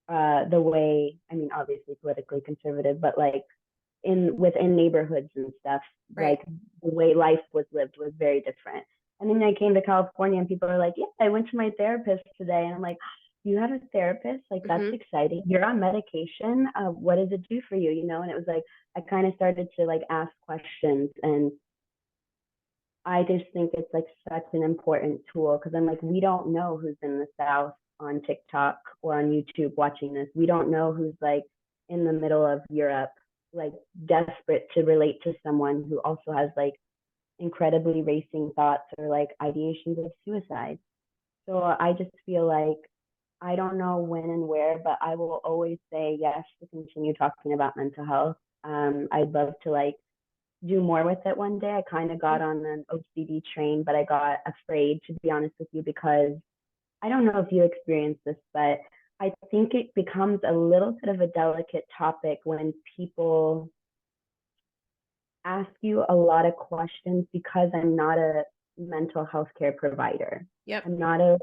the way. I mean, obviously politically conservative, but like within neighborhoods and stuff, Right. like the way life was lived was very different. And then I came to California and people are like, yeah, I went to my therapist today. And I'm like, you have a therapist? Like, that's Mm-hmm. exciting. You're on medication. What does it do for you? And it was like, I kind of started to like ask questions. And I just think it's like such an important tool, because I'm like, we don't know who's in the South on TikTok or on YouTube watching this. We don't know who's like in the middle of Europe, like desperate to relate to someone who also has like incredibly racing thoughts or like ideations of suicide. So I just feel like I don't know when and where, but I will always say yes to continue talking about mental health. I'd love to like do more with it one day. I kind of got on an OCD train, but I got afraid, to be honest with you, because I don't know if you experience this, but I think it becomes a little bit of a delicate topic when people ask you a lot of questions, because I'm not a mental health care provider. Yep. I'm not a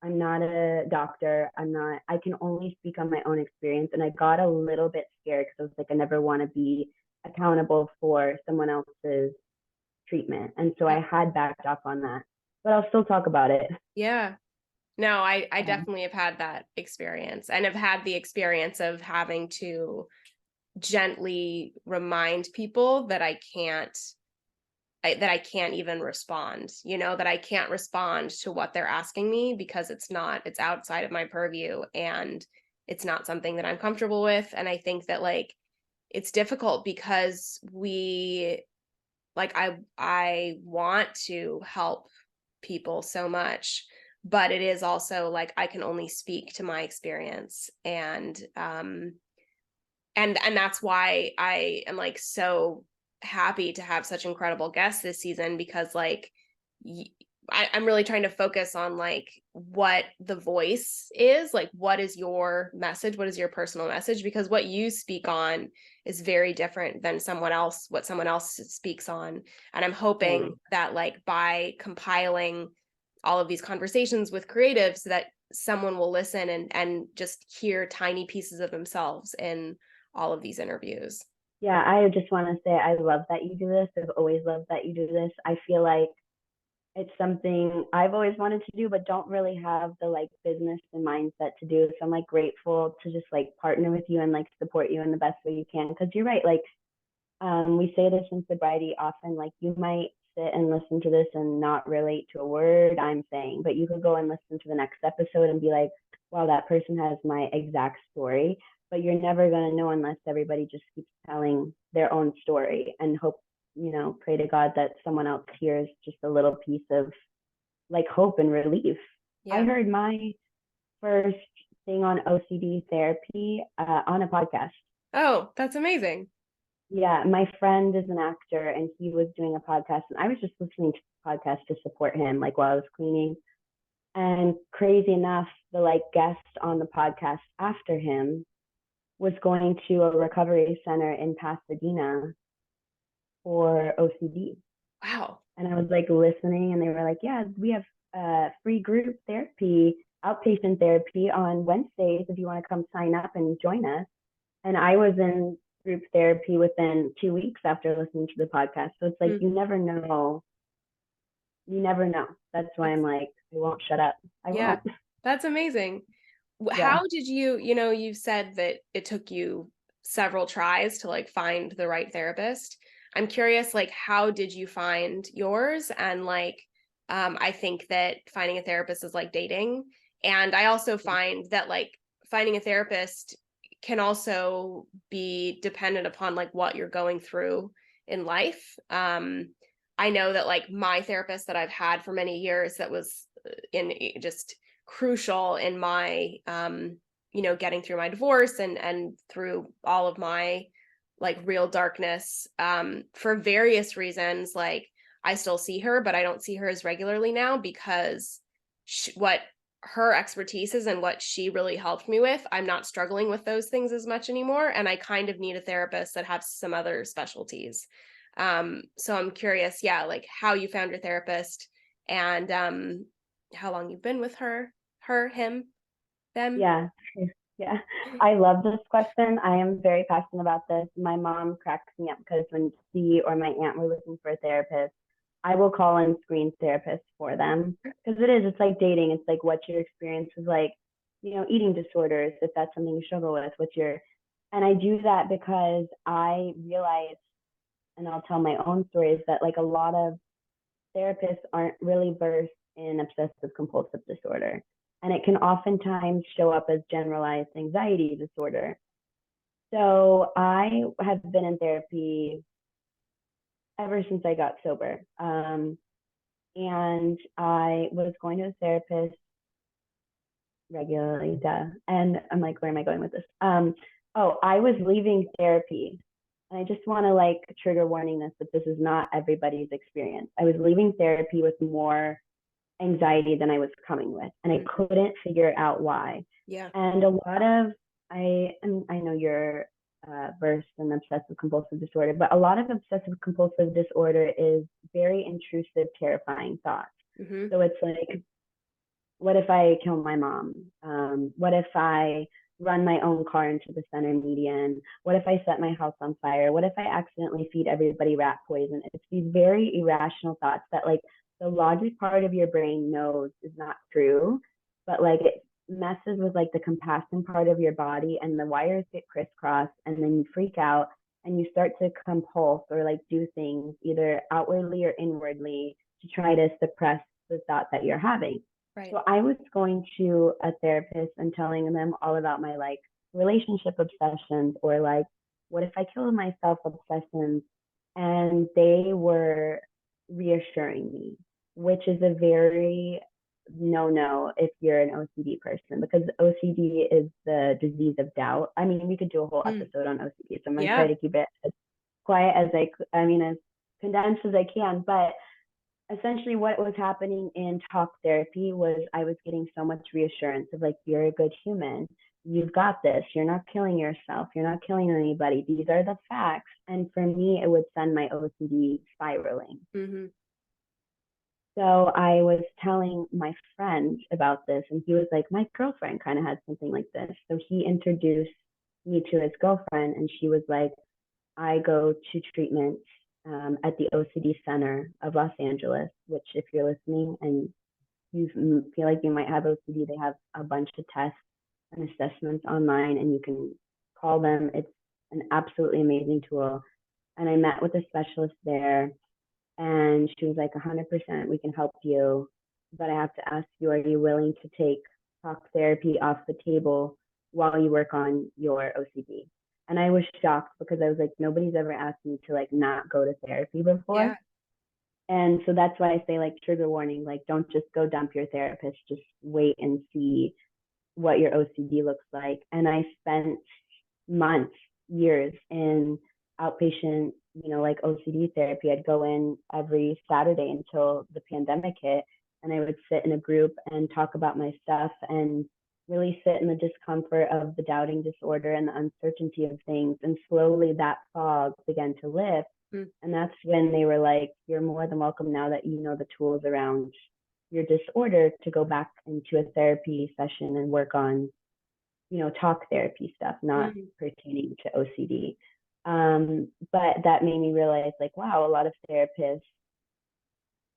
I'm not a doctor. I can only speak on my own experience. And I got a little bit scared because I was like, I never want to be accountable for someone else's treatment. And so I Yep. had backed off on that, but I'll still talk about it. Yeah. No, I Yeah. definitely have had that experience, and have had the experience of having to gently remind people that that I can't even respond, that I can't respond to what they're asking me, because it's outside of my purview, and it's not something that I'm comfortable with. And I think that like it's difficult because I want to help people so much, but it is also like I can only speak to my experience. And that's why I am like so happy to have such incredible guests this season, because like I'm really trying to focus on like what the voice is, like what is your message, what is your personal message, because what you speak on is very different than what someone else speaks on. And I'm hoping that like by compiling all of these conversations with creatives that someone will listen and just hear tiny pieces of themselves in all of these interviews. Yeah, I just want to say I love that you do this. I've always loved that you do this. I feel like it's something I've always wanted to do, but don't really have the like business and mindset to do. So I'm like grateful to just like partner with you and like support you in the best way you can. Because you're right, like we say this in sobriety often, like you might sit and listen to this and not relate to a word I'm saying, but you could go and listen to the next episode and be like, wow, that person has my exact story. But you're never going to know unless everybody just keeps telling their own story and hope, pray to God that someone else hears just a little piece of like hope and relief. Yeah. I heard my first thing on OCD therapy on a podcast. Oh, that's amazing. Yeah, my friend is an actor and he was doing a podcast and I was just listening to the podcast to support him like while I was cleaning. And crazy enough, the like guest on the podcast after him was going to a recovery center in Pasadena for OCD. Wow. And I was like listening and they were like, yeah, we have free group therapy, outpatient therapy on Wednesdays if you want to come sign up and join us. And I was in group therapy within 2 weeks after listening to the podcast. So it's like, you never know. You never know. That's why I'm like, I won't shut up. I won't. That's amazing. Yeah. How did you said that it took you several tries to like find the right therapist. I'm curious, like, how did you find yours? And like, I think that finding a therapist is like dating. And I also find that like finding a therapist can also be dependent upon like what you're going through in life. I know that like my therapist that I've had for many years that was in just crucial in my getting through my divorce and through all of my like real darkness for various reasons. Like I still see her, but I don't see her as regularly now because what her expertise is and what she really helped me with, I'm not struggling with those things as much anymore. And I kind of need a therapist that has some other specialties. So I'm curious, like how you found your therapist and how long you've been with her, him, them. Yeah. Yeah. I love this question. I am very passionate about this. My mom cracks me up because when she or my aunt were looking for a therapist, I will call in screen therapists for them because it's like dating. It's like what's your experience with like, eating disorders, if that's something you struggle with, and I do that because I realize, and I'll tell my own stories, that like a lot of therapists aren't really versed in obsessive compulsive disorder. And it can oftentimes show up as generalized anxiety disorder. So I have been in therapy ever since I got sober. And I was going to a therapist regularly, and I'm like, where am I going with this? I was leaving therapy. And I just want to like trigger warning this is not everybody's experience. I was leaving therapy with more anxiety than I was coming with, and I couldn't figure out why. Yeah. And a lot of I know you're versed in obsessive compulsive disorder, but a lot of obsessive compulsive disorder is very intrusive, terrifying thoughts. Mm-hmm. So it's like, what if I kill my mom? What if I run my own car into the center median? What if I set my house on fire? What if I accidentally feed everybody rat poison? It's these very irrational thoughts that like the logic part of your brain knows is not true, but like it messes with like the compassion part of your body and the wires get crisscrossed and then you freak out and you start to compulse or like do things either outwardly or inwardly to try to suppress the thought that you're having. Right. So I was going to a therapist and telling them all about my like relationship obsessions or like what if I killed myself obsessions, and they were reassuring me, which is a very no if you're an OCD person, because OCD is the disease of doubt. I mean, we could do a whole episode on OCD, so I'm gonna try to keep it as quiet as as condensed as I can. But essentially what was happening in talk therapy was I was getting so much reassurance of like, you're a good human. You've got this. You're not killing yourself. You're not killing anybody. These are the facts. And for me, it would send my OCD spiraling. Mm-hmm. So I was telling my friend about this, and he was like, my girlfriend kind of had something like this. So he introduced me to his girlfriend, and she was like, I go to treatment at the OCD Center of Los Angeles, which, if you're listening and you feel like you might have OCD, they have a bunch of tests and assessments online, and you can call them. It's an absolutely amazing tool. And I met with a specialist there, and she was like, 100%, we can help you. But I have to ask you, are you willing to take talk therapy off the table while you work on your OCD? And I was shocked because I was like, nobody's ever asked me to like not go to therapy before. Yeah. And so that's why I say like trigger warning, like don't just go dump your therapist, just wait and see what your OCD looks like. And I spent months, years in outpatient, like OCD therapy. I'd go in every Saturday until the pandemic hit, and I would sit in a group and talk about my stuff and really sit in the discomfort of the doubting disorder and the uncertainty of things. And slowly that fog began to lift. Mm. And that's when they were like, you're more than welcome, now that you know the tools around your disorder, to go back into a therapy session and work on, talk therapy stuff, not pertaining to OCD. But that made me realize like, wow, a lot of therapists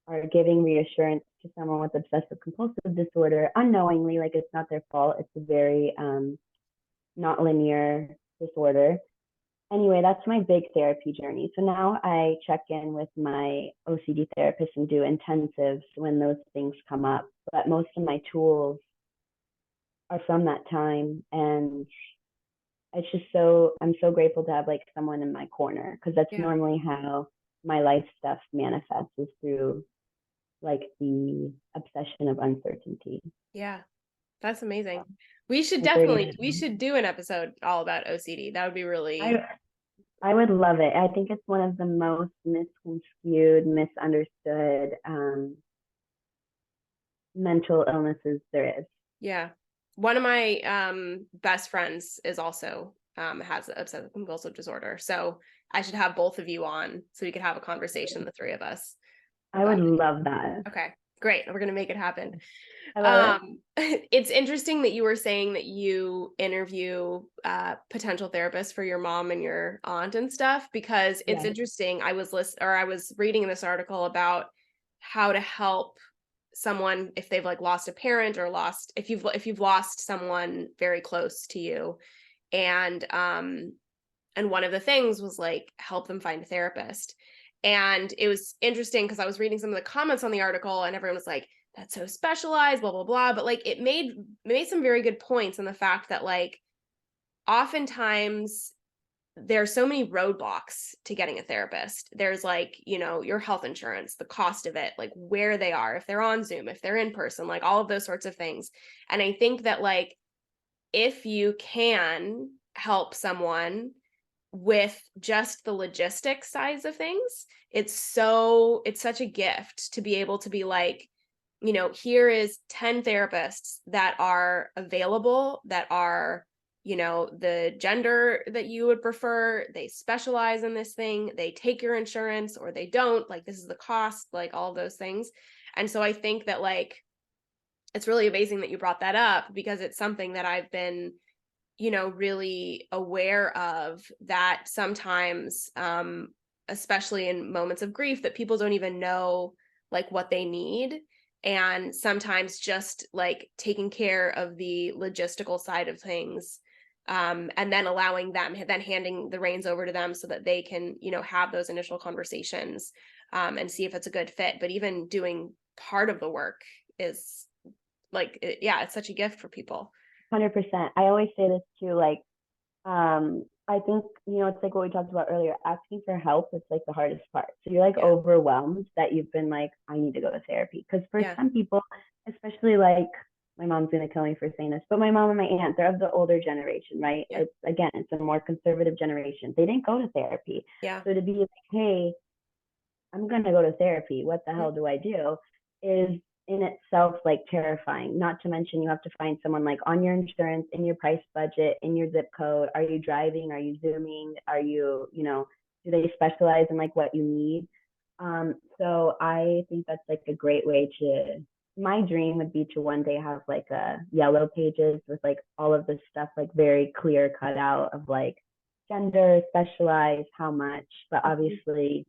are giving reassurance to someone with obsessive compulsive disorder unknowingly, like it's not their fault. It's a very not linear disorder. Anyway, that's my big therapy journey. So now I check in with my OCD therapist and do intensives when those things come up. But most of my tools are from that time. And it's just I'm so grateful to have like someone in my corner, because that's normally how my life stuff manifests, is through like the obsession of uncertainty. Yeah. That's amazing. We should do an episode all about OCD. That would be really. I would love it. I think it's one of the most misconstrued, misunderstood mental illnesses there is. Yeah. One of my best friends is also has obsessive compulsive disorder. So I should have both of you on so we could have a conversation, the three of us. I would love that. Okay, great. We're going to make it happen. I love it. It's interesting that you were saying that you interview potential therapists for your mom and your aunt and stuff, because it's interesting. I was reading this article about how to help someone if they've like lost a parent, or if you've lost someone very close to you, and one of the things was like help them find a therapist. And it was interesting because I was reading some of the comments on the article, and everyone was like, that's so specialized, blah, blah, blah. But like it made some very good points on the fact that like oftentimes there's so many roadblocks to getting a therapist. There's like, your health insurance, the cost of it, like where they are, if they're on Zoom, if they're in person, like all of those sorts of things. And I think that like, if you can help someone with just the logistics sides of things, it's such a gift to be able to be like, here is 10 therapists that are available, that are, the gender that you would prefer. They specialize in this thing. They take your insurance or they don't. Like, this is the cost, like all of those things. And so I think that like, it's really amazing that you brought that up, because it's something that I've been, really aware of, that sometimes, especially in moments of grief, that people don't even know like what they need. And sometimes just like taking care of the logistical side of things, and then allowing them, then handing the reins over to them so that they can, have those initial conversations, and see if it's a good fit. But even doing part of the work is like, it's such a gift for people. 100%. I always say this too, like, I think, it's like what we talked about earlier, asking for help is like the hardest part. So you're like overwhelmed that you've been like, I need to go to therapy. Because for some people, especially like, my mom's going to kill me for saying this, but my mom and my aunt, they're of the older generation, right? It's a more conservative generation. They didn't go to therapy. Yeah. So to be like, hey, I'm going to go to therapy. What the hell do I do? Is in itself like terrifying. Not to mention you have to find someone like on your insurance, in your price budget, in your zip code. Are you driving? Are you Zooming? Are you, do they specialize in like what you need? So I think that's like a great way to, my dream would be to one day have like a yellow pages with like all of this stuff like very clear cut out of like gender, specialized, how much, but obviously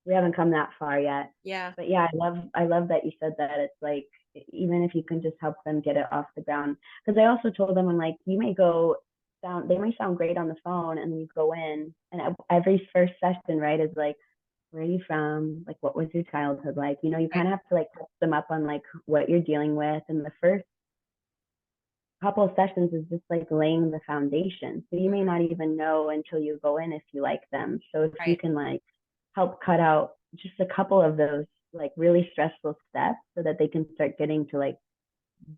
we haven't come that far yet. Yeah. But yeah, I love that you said that. It's like even if you can just help them get it off the ground. Because I also told them, I'm like, you may go sound, they may sound great on the phone, and you go in, and every first session, right, is like, where are you from? Like, what was your childhood like? You Right. kind of have to like touch them up on like what you're dealing with. And the first couple of sessions is just like laying the foundation. So you may not even know until you go in if you like them. So if you Right. can like help cut out just a couple of those like really stressful steps so that they can start getting to like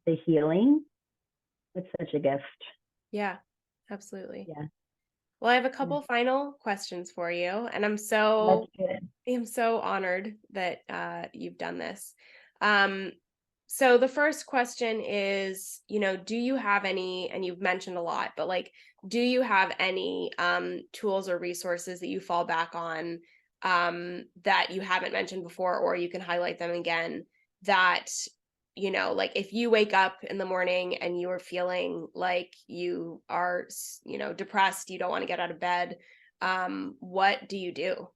the healing, it's such a gift. Yeah, absolutely. Yeah. Well, I have a Yeah. couple final questions for you, and That's good. I'm so honored that you've done this. Um, so the first question is, do you have any, and you've mentioned a lot, but like, do you have any tools or resources that you fall back on that you haven't mentioned before, or you can highlight them again that, like if you wake up in the morning and you are feeling like you are, depressed, you don't want to get out of bed, what do you do?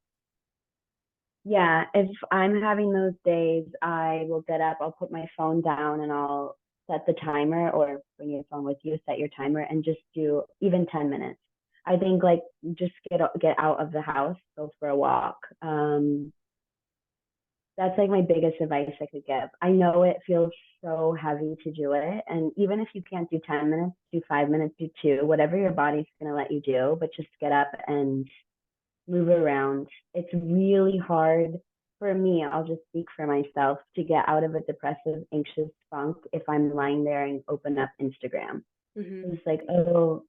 Yeah, if I'm having those days, I will get up, I'll put my phone down, and I'll set the timer, or bring your phone with you, set your timer, and just do even 10 minutes. I think like just get out of the house, go for a walk. That's like my biggest advice I could give. I know it feels so heavy to do it. And even if you can't do 10 minutes, do 5 minutes, do two, whatever your body's going to let you do, but just get up and move around. It's really hard for me. I'll just speak for myself to get out of a depressive, anxious funk if I'm lying there and open up Instagram. Hmm. It's like, oh,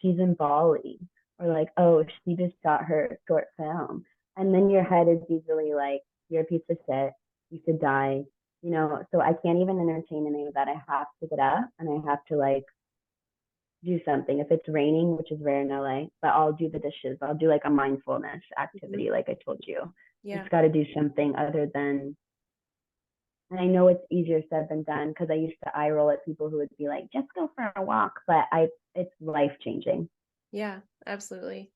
she's in Bali, or like, oh, she just got her short film. And then your head is usually like, you're a piece of shit. You should die. So I can't even entertain any of that. I have to get up and I have to like do something. If it's raining, which is rare in LA, but I'll do the dishes. I'll do like a mindfulness Hmm. activity, like I told you. Yeah. It's got to do something other than, and I know it's easier said than done because I used to eye roll at people who would be like, just go for a walk. But it's life changing. Yeah, absolutely.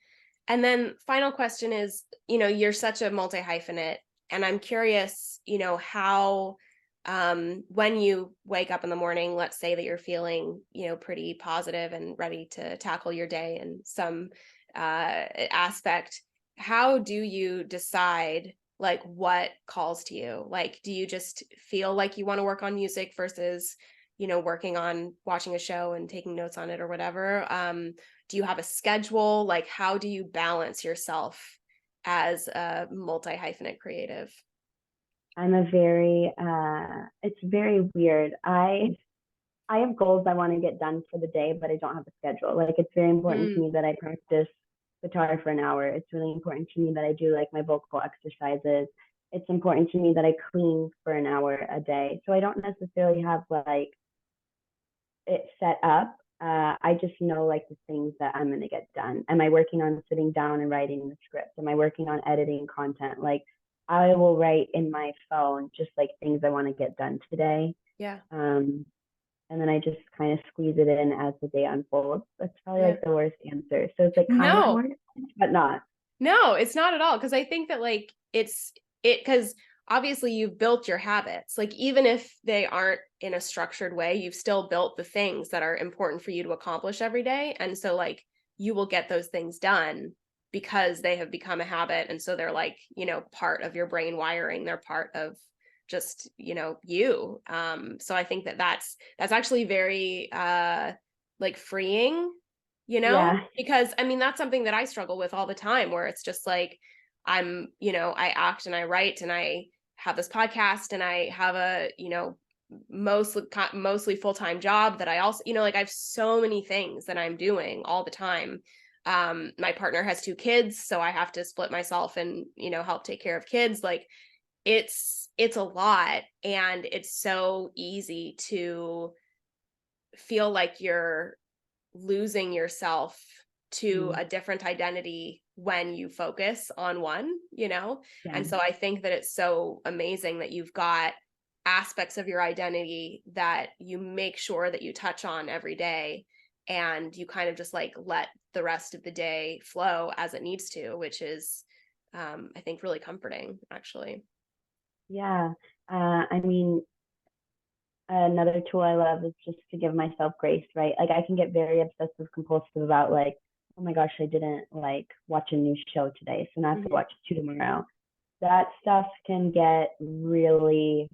And then final question is, you're such a multi-hyphenate, and I'm curious, how when you wake up in the morning, let's say that you're feeling, pretty positive and ready to tackle your day in some aspect, how do you decide like what calls to you? Like, do you just feel like you want to work on music versus, working on watching a show and taking notes on it or whatever? Do you have a schedule? Like, how do you balance yourself as a multi-hyphenate creative? I'm a very it's very weird. I have goals I want to get done for the day, but I don't have a schedule. Like it's very important to Mm, me that I practice guitar for an hour. It's really important to me that I do like my vocal exercises. It's important to me that I clean for an hour a day. So I don't necessarily have like it set up. I just know like the things that I'm going to get done. Am I working on sitting down and writing the script? Am I working on editing content? Like I will write in my phone just like things I want to get done today. yeah, Um, and then I just kind of squeeze it in as the day unfolds. That's probably yeah. like the worst answer. So it's like kind of No, worse, but not. no, it's not at all. Cause I think that like cause obviously you've built your habits. Like even if they aren't in a structured way, you've still built the things that are important for you to accomplish every day. And so like you will get those things done because they have become a habit. And so they're like, part of your brain wiring. They're part of just, you. So I think that that's actually very like freeing, Yeah. because I mean, that's something that I struggle with all the time where it's just like, I act and I write and I have this podcast and I have a, mostly full-time job that I also, like I have so many things that I'm doing all the time. My partner has 2 kids, so I have to split myself and, help take care of kids. Like it's a lot, and it's so easy to feel like you're losing yourself to a different identity when you focus on one. Yeah. And so I think that it's so amazing that you've got aspects of your identity that you make sure that you touch on every day, and you kind of just like let the rest of the day flow as it needs to, which is I think really comforting, actually. Yeah. I mean, another tool I love is just to give myself grace, right? Like I can get very obsessive compulsive about like, oh my gosh, I didn't like watch a new show today, so now I have to watch 2 tomorrow. That stuff can get really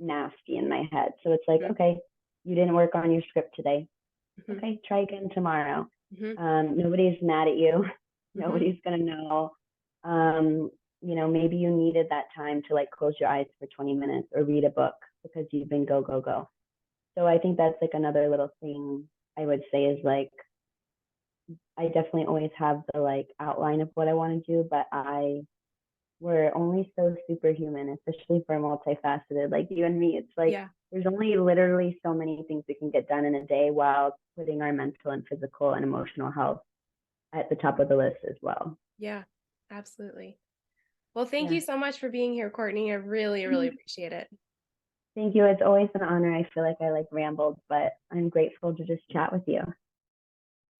nasty in my head. So it's like, okay, you didn't work on your script today. Okay, try again tomorrow. Nobody's mad at you. Nobody's gonna know. Maybe you needed that time to like close your eyes for 20 minutes or read a book because you've been go, go, go. So I think that's like another little thing I would say is like, I definitely always have the like outline of what I want to do, but we're only so superhuman, especially for multifaceted like you and me. It's like there's only literally so many things we can get done in a day while putting our mental and physical and emotional health at the top of the list as well. Yeah, absolutely. Well, thank you so much for being here, Courtney. I really, really appreciate it. Thank you. It's always an honor. I feel like I like rambled, but I'm grateful to just chat with you.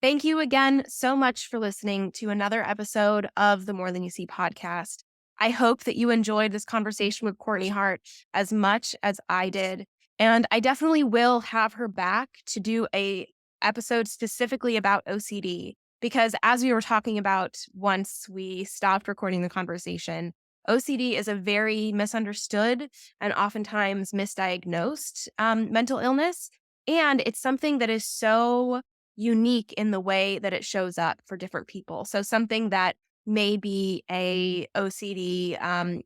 Thank you again so much for listening to another episode of the More Than You See podcast. I hope that you enjoyed this conversation with Courtney Hart as much as I did. And I definitely will have her back to do a episode specifically about OCD, because as we were talking about once we stopped recording the conversation, OCD is a very misunderstood and oftentimes misdiagnosed mental illness. And it's something that is so unique in the way that it shows up for different people. So something that may be a OCD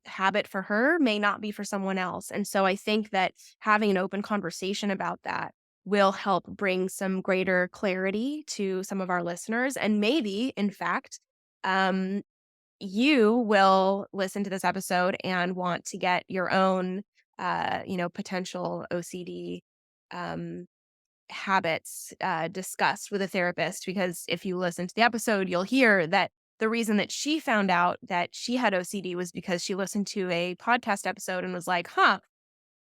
habit for her may not be for someone else. And so I think that having an open conversation about that will help bring some greater clarity to some of our listeners. And maybe, in fact, you will listen to this episode and want to get your own, potential OCD habits discussed with a therapist, because if you listen to the episode, you'll hear that the reason that she found out that she had OCD was because she listened to a podcast episode and was like,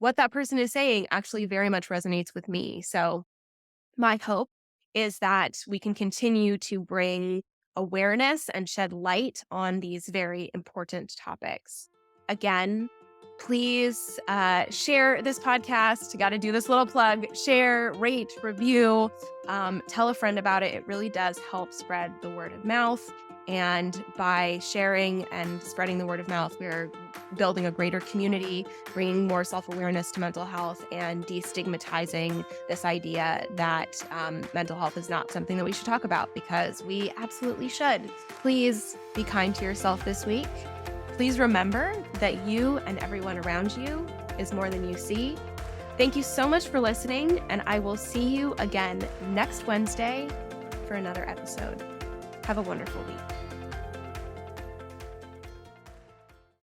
what that person is saying actually very much resonates with me. So my hope is that we can continue to bring awareness and shed light on these very important topics. Again, please share this podcast. You got to do this little plug. Share, rate, review, tell a friend about it. It really does help spread the word of mouth. And by sharing and spreading the word of mouth, we're building a greater community, bringing more self-awareness to mental health, and destigmatizing this idea that mental health is not something that we should talk about, because we absolutely should. Please be kind to yourself this week. Please remember that you and everyone around you is more than you see. Thank you so much for listening, and I will see you again next Wednesday for another episode. Have a wonderful week.